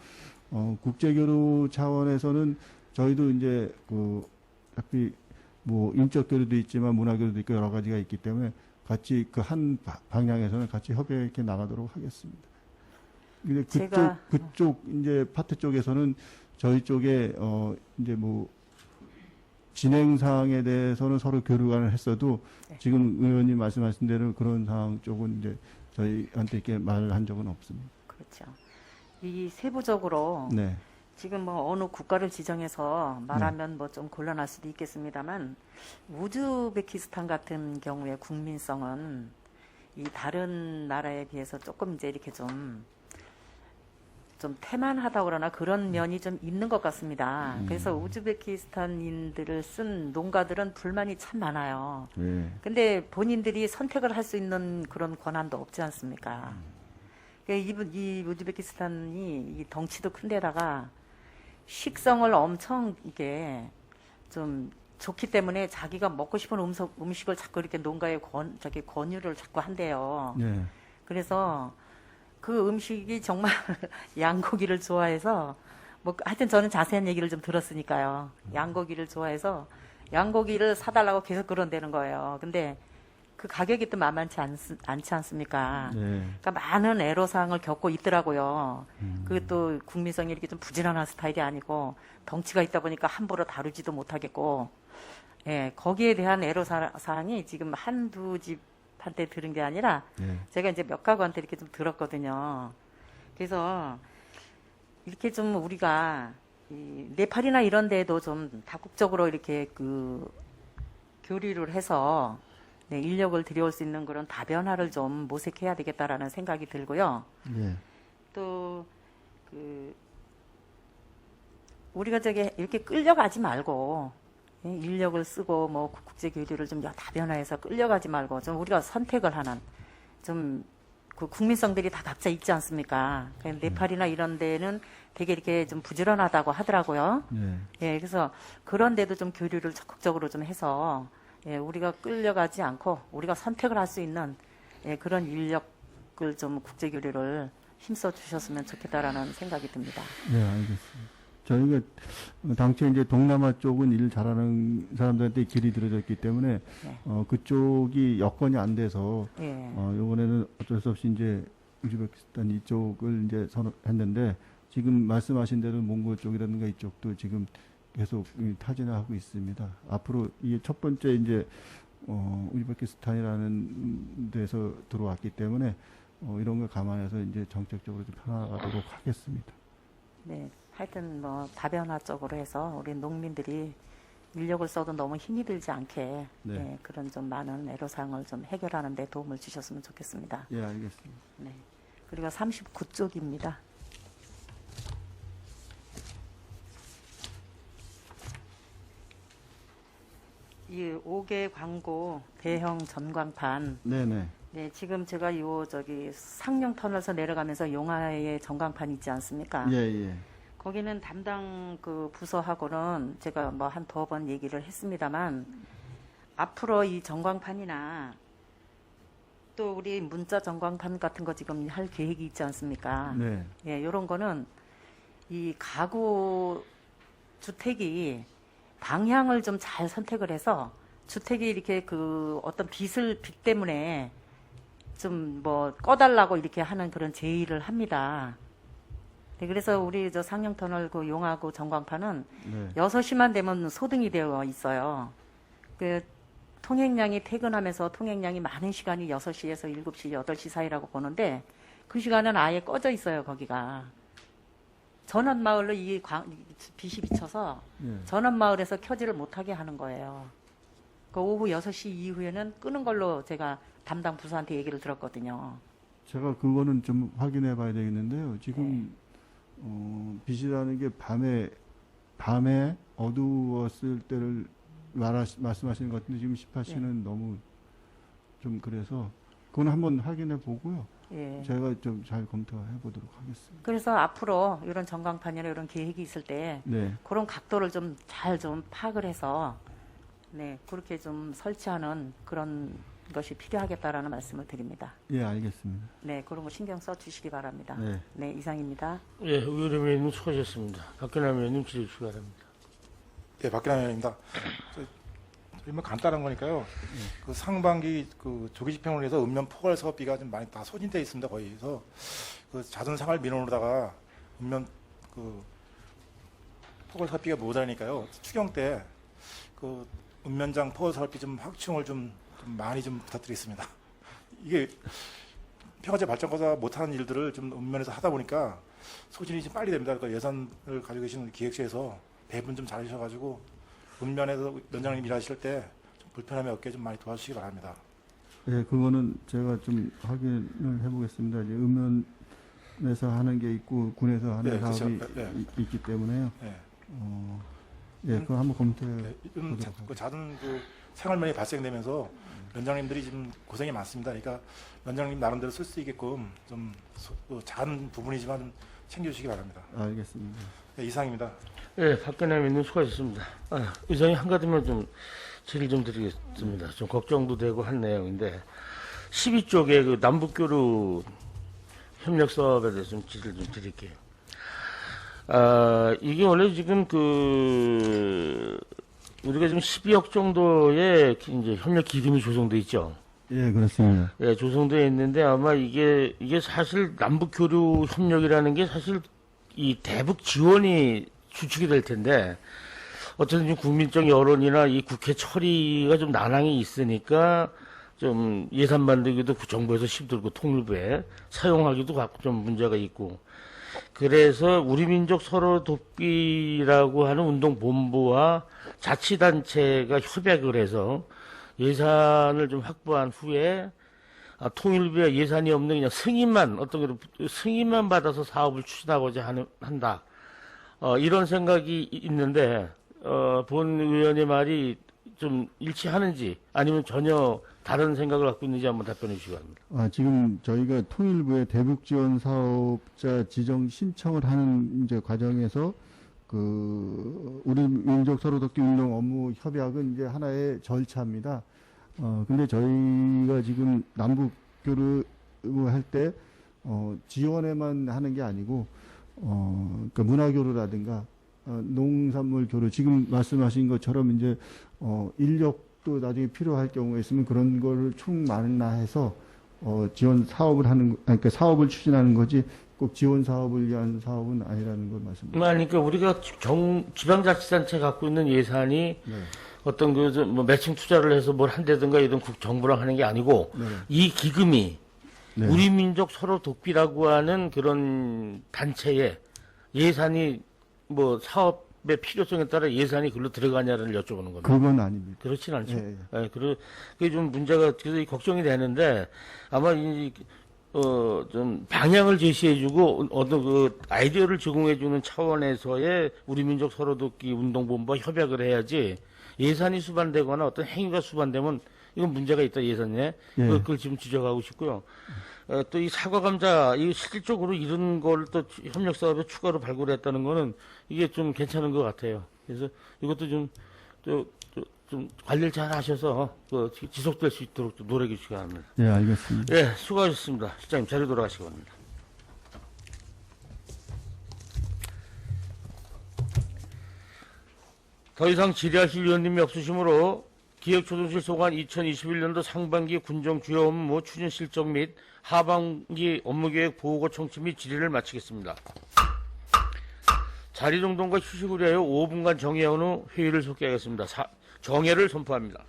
국제교류 차원에서는 저희도 이제 특히 뭐 인적 교류도 있지만 문화 교류도 있고 여러 가지가 있기 때문에 같이 그 한 방향에서는 같이 협의해 이렇게 나가도록 하겠습니다. 근데 그쪽 이제 파트 쪽에서는 저희 쪽에 이제 뭐 진행 사항에 대해서는 서로 교류를 했어도 네. 지금 의원님 말씀하신 대로 그런 상황 쪽은 이제 저희한테 이렇게 말한 적은 없습니다. 그렇죠. 이 세부적으로 네. 지금 뭐 어느 국가를 지정해서 말하면 뭐 좀 곤란할 수도 있겠습니다만 우즈베키스탄 같은 경우에 국민성은 이 다른 나라에 비해서 조금 이제 이렇게 좀 태만하다고 그러나 그런 면이 좀 있는 것 같습니다. 그래서 우즈베키스탄인들을 쓴 농가들은 불만이 참 많아요. 네. 근데 본인들이 선택을 할 수 있는 그런 권한도 없지 않습니까? 이 우즈베키스탄이 이 덩치도 큰데다가 식성을 엄청 이게 좀 좋기 때문에 자기가 먹고 싶은 음식을 자꾸 이렇게 농가에 권유를 자꾸 한대요. 네. 그래서 그 음식이 정말 양고기를 좋아해서 뭐 하여튼 저는 자세한 얘기를 좀 들었으니까요. 양고기를 좋아해서 양고기를 사달라고 계속 그런다는 거예요. 근데 그 가격이 또 만만치 않지 않습니까? 네. 그러니까 많은 애로사항을 겪고 있더라고요. 그 또 국민성이 이렇게 좀 부지런한 스타일이 아니고 덩치가 있다 보니까 함부로 다루지도 못하겠고, 예, 거기에 대한 애로사항이 지금 한두 집한테 들은 게 아니라 네. 제가 이제 몇 가구한테 이렇게 좀 들었거든요. 그래서 이렇게 좀 우리가 이 네팔이나 이런 데에도 좀 다국적으로 이렇게 그 교류를 해서 네, 인력을 들여올 수 있는 그런 다변화를 좀 모색해야 되겠다라는 생각이 들고요. 네. 또 우리가 이렇게 끌려가지 말고 예, 인력을 쓰고 뭐 국제 교류를 좀 다변화해서 끌려가지 말고 좀 우리가 선택을 하는 좀 그 국민성들이 다 각자 있지 않습니까? 네팔이나 이런 데는 되게 이렇게 좀 부지런하다고 하더라고요. 네. 예, 그래서 그런 데도 좀 교류를 적극적으로 좀 해서 예, 우리가 끌려가지 않고 우리가 선택을 할 수 있는 예, 그런 인력을 좀 국제 교류를 힘써 주셨으면 좋겠다라는 생각이 듭니다. 네, 알겠습니다. 저희가 당초에 이제 동남아 쪽은 일 잘하는 사람들한테 길이 들어졌기 때문에 네. 그쪽이 여건이 안 돼서 예. 이번에는 어쩔 수 없이 이제 우즈베키스탄 이쪽을 이제 선언했는데 지금 말씀하신 대로 몽골 쪽이라든가 이쪽도 지금 계속 타진하고 있습니다. 앞으로 이게 첫 번째 이제 우즈베키스탄이라는 데서 들어왔기 때문에 이런 걸 감안해서 이제 정책적으로 좀 편화하도록 하겠습니다. 네. 하여튼 뭐 다변화적으로 해서 우리 농민들이 인력을 써도 너무 힘이 들지 않게 네. 예, 그런 좀 많은 애로사항을 좀 해결하는 데 도움을 주셨으면 좋겠습니다. 예, 알겠습니다. 네. 그리고 39쪽입니다. 이 5개 광고 대형 전광판. 네네. 네, 지금 제가 상령 터널에서 내려가면서 용화에 전광판 있지 않습니까? 예, 예. 거기는 담당 그 부서하고는 제가 뭐 한 두 번 얘기를 했습니다만 앞으로 이 전광판이나 또 우리 문자 전광판 같은 거 지금 할 계획이 있지 않습니까? 네. 예, 이런 거는 이 가구 주택이 방향을 좀 잘 선택을 해서 주택이 이렇게 그 어떤 빛 때문에 좀 뭐 꺼달라고 이렇게 하는 그런 제의를 합니다. 네, 그래서 우리 저 상령터널 그 용하고 전광판은 네. 6시만 되면 소등이 되어 있어요. 그 통행량이 퇴근하면서 통행량이 많은 시간이 6시에서 7시, 8시 사이라고 보는데 그 시간은 아예 꺼져 있어요, 거기가. 전원마을로 빛이 비쳐서 예. 전원마을에서 켜지를 못하게 하는 거예요. 그 오후 6시 이후에는 끄는 걸로 제가 담당 부서한테 얘기를 들었거든요. 제가 그거는 좀 확인해 봐야 되겠는데요. 지금 네. 빛이라는 게 밤에 어두웠을 때를 말씀하시는 것 같은데 지금 18시는 네. 너무 좀 그래서 그건 한번 확인해 보고요. 예. 제가 좀 잘 검토해 보도록 하겠습니다. 그래서 앞으로 이런 전광판이나 이런 계획이 있을 때 네. 그런 각도를 좀 잘 좀 파악을 해서 네, 그렇게 좀 설치하는 그런 것이 필요하겠다라는 말씀을 드립니다. 예, 알겠습니다. 네, 그런 거 신경 써 주시기 바랍니다. 네. 네, 이상입니다. 예, 의원님 의원님 수고하셨습니다. 박근혜 의원님 질의 주시기 바랍니다. 예, 박근혜 의원입니다. 정말 간단한 거니까요. 그 상반기 그 조기 집행을 위해서 읍면 포괄 사업비가 좀 많이 다 소진되어 있습니다. 거의. 그래서 그 잦은 생활 민원으로다가 읍면 그 포괄 사업비가 모자라니까요. 추경 때 그 읍면장 포괄 사업비 좀 확충을 좀 많이 좀 부탁드리겠습니다. 이게 평화제 발전과사 못하는 일들을 좀 읍면에서 하다 보니까 소진이 좀 빨리 됩니다. 그 예산을 가지고 계시는 기획처에서 배분 좀 잘하셔가지고 읍면에서 면장님 일하실 때 좀 불편함이 없게 좀 많이 도와주시기 바랍니다. 예, 그거는 제가 좀 확인을 해보겠습니다. 이제 읍면에서 하는 게 있고 군에서 하는 네, 그렇죠. 사업이 네. 있기 때문에요. 네. 예, 그거 한번 검토해 네, 보도록 그 잦은 그 생활면이 발생되면서 면장님들이 지금 고생이 많습니다. 그러니까 면장님 나름대로 쓸 수 있게끔 좀 작은 부분이지만 좀 챙겨주시기 바랍니다. 알겠습니다. 네, 이상입니다. 예, 박근혜 의원님 수고하셨습니다. 의장이 한 가지만 좀 질의 좀 드리겠습니다. 좀 걱정도 되고 한 내용인데 12쪽에 그 남북교류 협력 사업에 대해서 좀 질의를 좀 드릴게요. 이게 원래 지금 우리가 지금 12억 정도의 이제 협력 기금이 조성돼 있죠. 예, 그렇습니다. 예, 조성되어 있는데 아마 이게 사실 남북교류 협력이라는 게 사실 이 대북 지원이 주축이 될 텐데 어쨌든 지금 국민적 여론이나 이 국회 처리가 좀 난항이 있으니까 좀 예산 만들기도 정부에서 힘들고 통일부에 사용하기도 좀 문제가 있고 그래서 우리 민족 서로 돕기라고 하는 운동본부와 자치단체가 협약을 해서 예산을 좀 확보한 후에 통일부에 예산이 없는 그냥 승인만 받아서 사업을 추진하고자 한다. 이런 생각이 있는데 본 의원의 말이 좀 일치하는지 아니면 전혀 다른 생각을 갖고 있는지 한번 답변해 주시기 바랍니다. 지금 저희가 통일부의 대북 지원 사업자 지정 신청을 하는 이제 과정에서 우리 민족 서로 돕기 운동 업무 협약은 이제 하나의 절차입니다. 근데 저희가 지금 남북 교류 할 때 지원에만 하는 게 아니고 그러니까 문화교류라든가 농산물 교류 지금 말씀하신 것처럼 이제 인력도 나중에 필요할 경우가 있으면 그런 거를 총망라해서 지원 사업을 그러니까 사업을 추진하는 거지 꼭 지원 사업을 위한 사업은 아니라는 걸 말씀드립니다. 그러니까 우리가 지방자치단체 갖고 있는 예산이 네. 어떤 뭐 매칭 투자를 해서 뭘 한다든가 이런 정부랑 하는 게 아니고 네. 이 기금이 네. 우리 민족 서로 돕기라고 하는 그런 단체에 예산이 뭐 사업의 필요성에 따라 예산이 글로 들어가냐를 여쭤보는 겁니다. 그건 아닙니다. 그렇진 않죠. 예, 예, 그게 좀 문제가 그래서 걱정이 되는데 아마 좀 방향을 제시해주고 어떤 그 아이디어를 제공해주는 차원에서의 우리 민족 서로 돕기 운동본부와 협약을 해야지 예산이 수반되거나 어떤 행위가 수반되면 이건 문제가 있다 예산에 예. 그걸 지금 지적하고 싶고요. 또 이 사과 감자 이 실질적으로 이런 걸 또 협력 사업에 추가로 발굴했다는 거는 이게 좀 괜찮은 것 같아요. 그래서 이것도 좀 관리를 잘 하셔서 지속될 수 있도록 좀 노력해 주시기 바랍니다. 예, 알겠습니다. 예, 수고하셨습니다. 실장님 자리 돌아가시기 바랍니다. 더 이상 질의하실 위원님이 없으시므로 기획초정실 소관 2021년도 상반기 군정 주요 업무 추진 실적 및 하반기 업무계획 보고 청취 및 질의를 마치겠습니다. 자리 정돈과 휴식을 위하여 5분간 정회한 후 회의를 속개하겠습니다. 정회를 선포합니다.